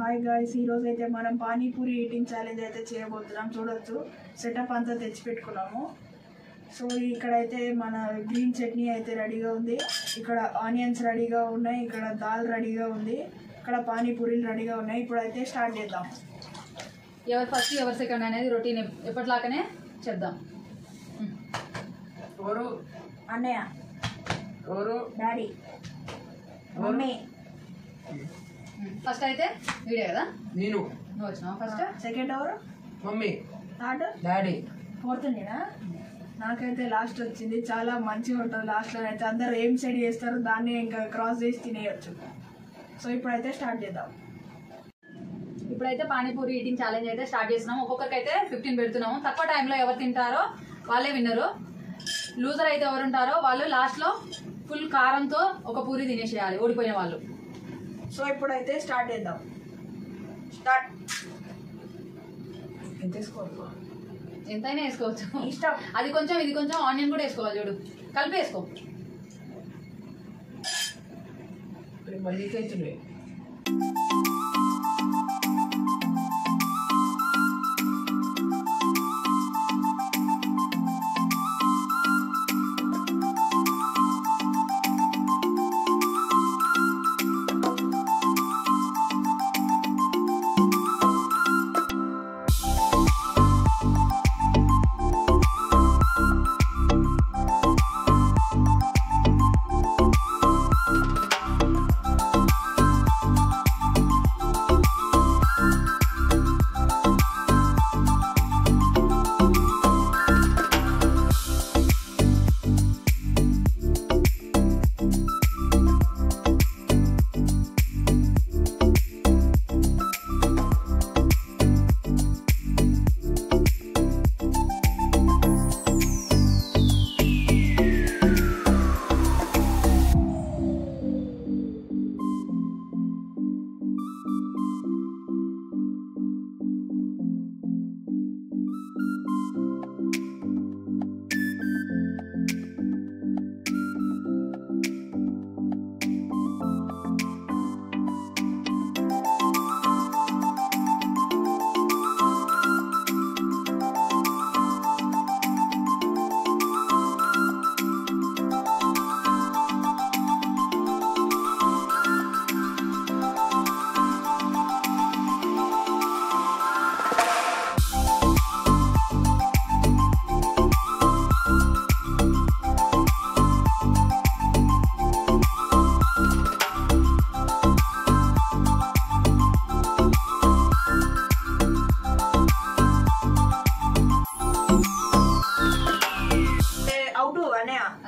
Hi guys, ఈరోజు అయితే మనం పానీపూరి ఈటింగ్ ఛాలెంజ్ అయితే చేయబోతున్నాం. చూడొచ్చు సెటప్ అంతా తెచ్చి పెట్టుకున్నాము. సో ఇక్కడైతే మన గ్రీన్ చట్నీ అయితే రెడీగా ఉంది, ఇక్కడ ఆనియన్స్ రెడీగా ఉన్నాయి, ఇక్కడ దాల్ రెడీగా ఉంది, ఇక్కడ పానీపూరీలు రెడీగా ఉన్నాయి. ఇప్పుడైతే స్టార్ట్ చేద్దాం. ఎవరు ఫస్ట్ ఎవరు సెకండ్ అనేది రొటీన్ ఎప్పటిలాగానే చేద్దాం. ఎవరు అన్నయ్య, ఎవరు డాడీ, మమ్మీ. ఫస్ట్ అయితే వీడియో కదా, నేను నువ్వు వచ్చినావు ఫస్ట్. సెకండ్ ఎవరు? మమ్మీ. Third daddy. ఫోర్త్ నేనా? నాకైతే లాస్ట్ వచ్చింది. చాలా మంచిగా ఉంటుంది లాస్ట్లో అయితే. అందరూ ఏం సైడ్ చేస్తారు దాన్ని ఇంకా క్రాస్ చేసి తినేయచ్చు. సో ఇప్పుడైతే స్టార్ట్ చేద్దాం. ఇప్పుడైతే పానీపూరి ఈటింగ్ ఛాలెంజ్ అయితే స్టార్ట్ చేస్తున్నాం. ఒక్కొక్కరికి అయితే 15 పెడుతున్నాము. తక్కువ టైంలో ఎవరు తింటారో వాళ్ళే విన్నరు. లూజర్ అయితే ఎవరు ఉంటారో వాళ్ళు లాస్ట్లో ఫుల్ కారంతో ఒక పూరి తినేసేయాలి, ఓడిపోయిన వాళ్ళు. సో ఇప్పుడైతే స్టార్ట్ చేద్దాం. స్టార్ట్. ఎంత వేసుకోవాలి? ఎంతైనా వేసుకోవచ్చు, ఇష్టం. అది కొంచెం ఇది కొంచెం ఆనియన్ కూడా వేసుకోవాలి. చూడు, కలిపి వేసుకో. మళ్ళీ అవుతున్నాయి.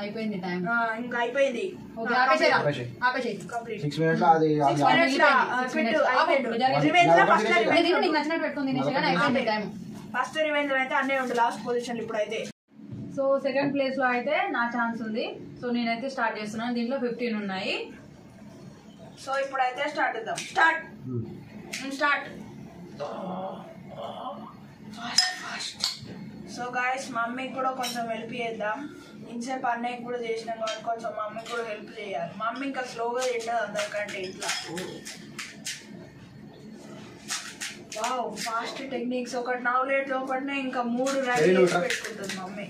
అయిపోయింది టైం, ఇంకా అయిపోయింది. ఫస్ట్ రివెంజ్ అయితే అన్నీ ఉంటుంది లాస్ట్ పొజిషన్. ఇప్పుడైతే సో సెకండ్ ప్లేస్ లో అయితే నా ఛాన్స్ ఉంది. సో నేనైతే స్టార్ట్ చేస్తున్నాను. దీంట్లో 15 ఉన్నాయి. సో ఇప్పుడైతే స్టార్ట్ చేద్దాం. స్టార్ట్. స్టార్ట్. సో గాయస్, మమ్మీకి కూడా కొంచెం హెల్ప్ చేద్దాం. ఇంతసేపు అన్నయ్యకి కూడా చేసినాం కాబట్టి కొంచెం మమ్మీకి కూడా హెల్ప్ చేయాలి. మమ్మీ ఇంకా స్లోగా తింటుంది అందరికంటే ఇట్లా. Wow, fast techniques. ఒకటి నవ్వులేట్ ఒకటినే ఇంకా 3 రెడీ చేసి పెట్టుకుంటుంది మమ్మీ.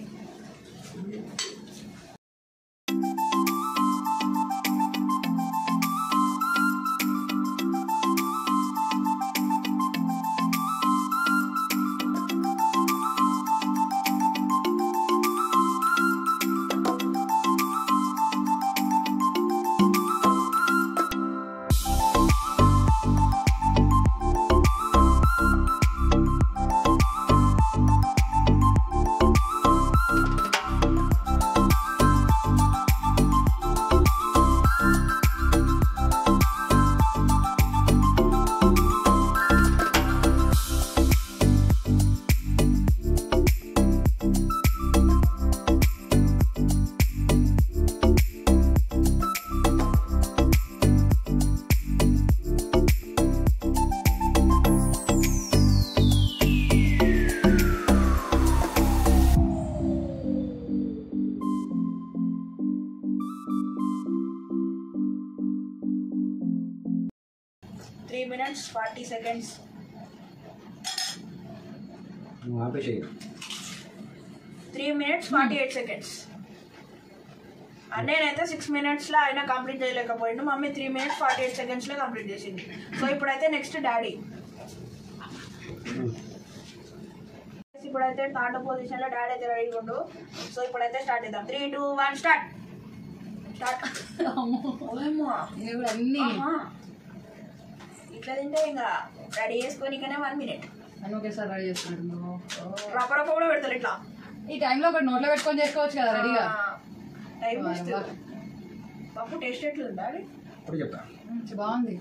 40 seconds. నువ్వు ఆపేసేయి. 3 minutes 48 seconds. నేనైతే 6 minutesలో అయినా కంప్లీట్ చేయలేకపోయిండు. మమ్మీ 3 minutes 48 secondsలో కంప్లీట్ చేసింది. సో ఇప్పుడైతే నెక్స్ట్ డాడీ. ఇప్పుడైతే థర్డ్ పొజిషన్లో డాడీ అయితే రెడీ ఉండు. సో ఇప్పుడైతే స్టార్ట్ చేద్దాం. 3, 2, 1 స్టార్ట్. అన్ని ఇట్లా తింటే ఇంకా రెడీ చేసుకొని 1 minute అన్నీ ఒకేసారి రెడీ చేసుకుంటున్నావు. రప్ప కూడా పెడతారు ఇట్లా. ఈ టైంలో ఒకటి నోట్లో పెట్టుకొని చేసుకోవచ్చు కదా రెడీగా. టైం పప్పు టేస్ట్ ఎట్లుందా అది? ఇప్పుడు చెప్తా. బాగుంది.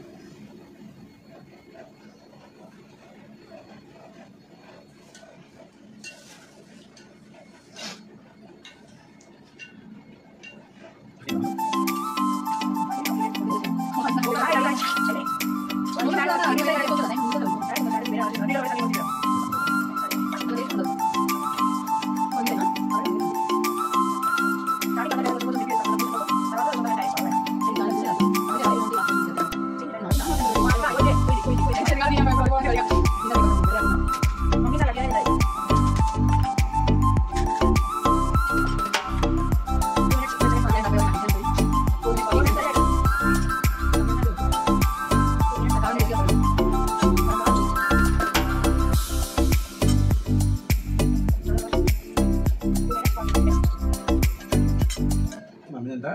మమ్మీ ఎంత?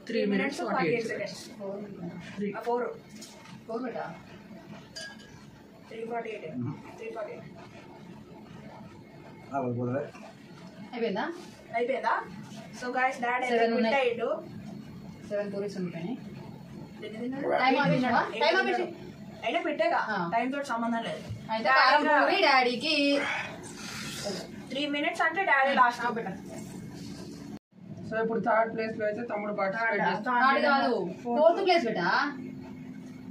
3 minutes 48 seconds. seconds. 4 బెటా 348. 348 పోలే. అయిపోయిందా? అయిపోయిందా? సో గైస్ డాడీ అయితే 7 ఉన్నాయి. పెట్టాడు. 7 పూరీస్ ఉంటాయి. టైం ఆపేసినావా? టైం ఆపేసి. అయినా పెట్టేగా ఆ. టైం తోటి సంబంధం లేదు. అయితే కారం పూరి డాడీకి 3 minutes అంటే డాడీ లాస్ట్ బెటా. సో ఇప్పుడు థర్డ్ ప్లేస్ లో అయితే తమ్ముడు పార్టిసిపేట్ థర్డ్ కాదు 4th place beta.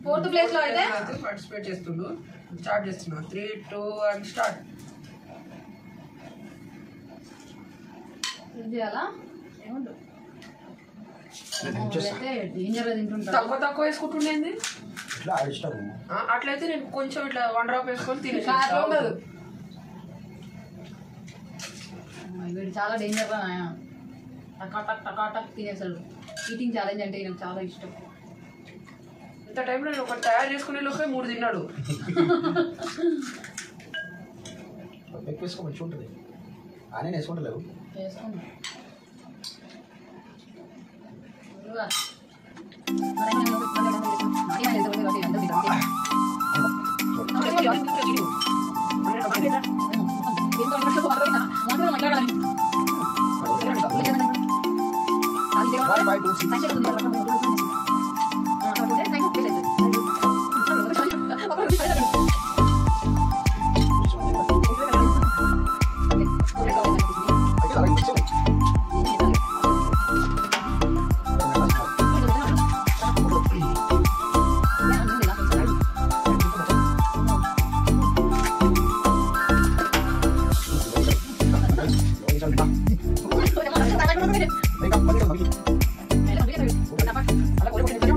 4th place లో అయితే పార్టిసిపేట్ చేస్తుండు. స్టార్ట్ చేస్తున్నా. 3, 2, 1 స్టార్ట్. ఏం చేయాలా? ఏముండు అయితే డేంజర్ గా తింటుంటారు. తక్కువ వేసుకుంటుండేంది. ఇట్లా ఇష్టం. అట్లయితే నేను కొంచెం ఇట్లా 1 డ్రాప్ వేసుకొని తినేసి కారం ఉండదు. వీడు చాలా డేంజర్ గా నాయన. టకాటక్ తినేసాడు. ఈటింగ్ ఛాలెంజ్ అంటే నాకు చాలా ఇష్టం. ఇంత టైంలో నేను ఒకటి తయారు చేసుకునే లోపే 3 తిన్నాడు. ఎక్కువ వేసుకో మంచిగా ఉంటుంది. ఆయన వేసుకుంటలేవు.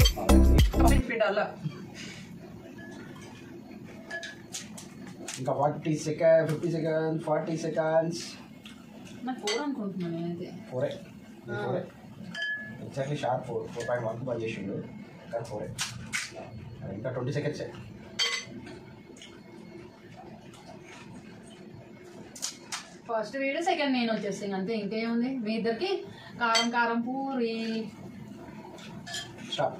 చేసుకున్నా అలా ఇంకా 40 seconds, 50 seconds, 40 seconds. నాకు 4 అనుకుంటున్నాను నేనైతే. 4 ఎగ్జాక్ట్లీ షార్ప్ 4.1 బంద్ చేసిండు. కానీ 4 ఇంకా 20 seconds. ఫస్ట్ వీడు సెకండ్ నేను వచ్చేస్తాను అంతే. ఇంకేముంది మీ ఇద్దరికి కారం puri. Stop.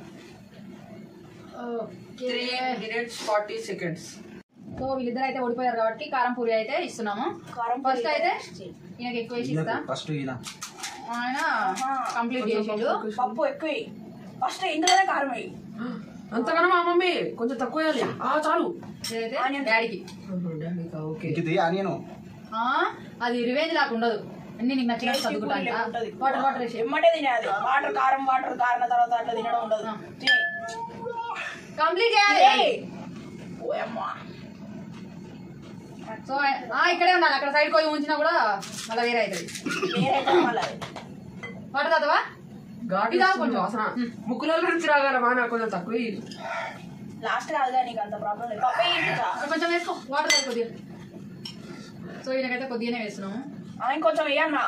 Okay 3 minutes 40 seconds. So వీళ్ళిద్దరు అయితే ఓడిపోయారు కాబట్టి కారం పూరి అయితే ఇస్తున్నాము. కారం ఫస్ట్ అయితే ఈయనకి ఎక్కువ వేసి ఇస్తా. ఫస్ట్ ఈయన ఆయన కంప్లీట్ చేసిండు. పప్పు ఎక్కువ ఫస్ట్ ఇందులోనే కారం వేయి. అంతగానో మా మమ్మీ కొంచెం తక్కువ వేయాలి. చాలు. ఇదైతే డాడీకి. ఓకే ఇది ఆనియను. అది రివెంజ్ లాగా ఉండదు. అన్ని నీకు నచ్చిన చదువుకుంటాను. వాటర్ వేసి ఎమ్మటే తినేది. వాటర్ కారం తర్వాత అట్లా తినడం ఉండదు. కంప్లీట్ చేయాలి. ఓయమ్మా. సో ఇక్కడే ఉండాలి. అక్కడ సైడ్ పోయి ఉంచినా కూడా మళ్ళీ వేరే అవుతుంది. వాటర్ తాతవా? ఘాటు కొంచెం వాసన ముక్కుల నుంచి రాగలమా. నాకు కొంచెం తక్కువ. లాస్ట్ కాదుగా నీకు అంత ప్రాబ్లం లేదు. పప్పు ఏంటిరా? కొంచెం వేసుకో వాటర్ కొద్దిగా. సో ఈయనకైతే కొద్దిగానే వేస్తున్నాము. ఇంకొంచెం వేయన్నా.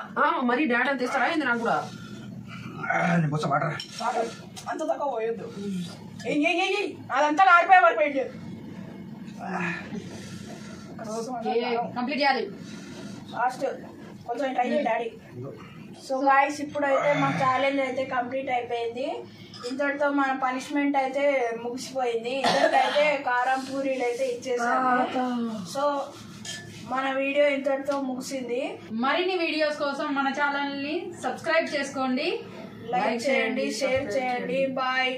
మరి డాడీ అంత ఇస్తారా ఏంది నాకు కూడా? నేను పోస్తా వాటర్. అంత తక్కువ పోయొద్దు. అదంతా ఆడిపోయే వరకు పెట్టి కంప్లీట్ చేయాలి. లాస్ట్ కొంచెం ట్రై చేయి డాడీ. సో గాయ్స్ ఇప్పుడైతే మా ఛాలెంజ్ అయితే కంప్లీట్ అయిపోయింది. ఇంతటితో మన పనిష్మెంట్ అయితే ముగిసిపోయింది. ఇద్దరికైతే కారం పూరీలు అయితే ఇచ్చేసాము. సో మన వీడియో ఇంతటితో ముగిసింది. మరిన్ని వీడియోస్ కోసం మన ఛానల్ ని సబ్స్క్రైబ్ చేసుకోండి, లైక్ చేయండి, షేర్ చేయండి. బాయ్.